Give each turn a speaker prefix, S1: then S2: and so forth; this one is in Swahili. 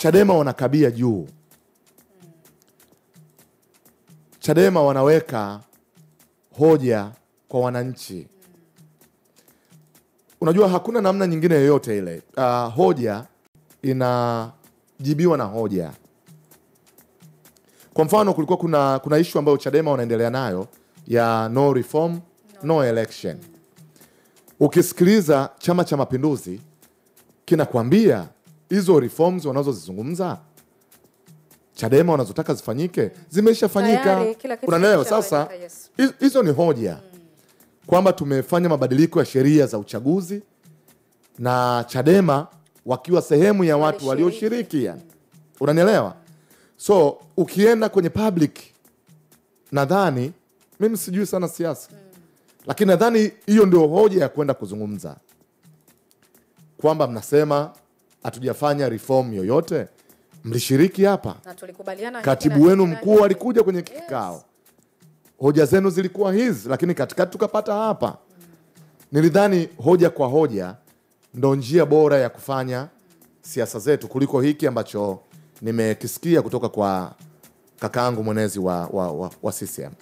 S1: Chadema wanakabia juu. Chadema wanaweka hoja kwa wananchi. Unajua hakuna namna nyingine yoyote ile. Hoja inajibiwa na hoja. Kwa mfano kulikuwa kuna issue ambayo Chadema wanaendelea nayo ya no reform, no election. Ukisikiliza Chama cha Mapinduzi kinakwambia hizo reforms wanazozizungumza Chadema wanazotaka zifanyike zimeshafanyika. Unaelewa sasa? Hizo ni hoja kwamba tumefanya mabadiliko ya sheria za uchaguzi na Chadema wakiwa sehemu ya watu walioshiriki. Unanielewa? So ukienda kwenye public, nadhani mimi sijui sana siasa, lakini nadhani hiyo ndio hoja ya kwenda kuzungumza kwamba mnasema hatujafanya reform yoyote. Mlishiriki hapa
S2: na tulikubaliana,
S1: katibu wenu mkuu alikuja kwenye kikao, hoja zenu zilikuwa hizi, lakini katikati tukapata hapa. Nilidhani hoja kwa hoja ndo njia bora ya kufanya siasa zetu kuliko hiki ambacho nimekisikia kutoka kwa kakaangu mwenezi wa CCM.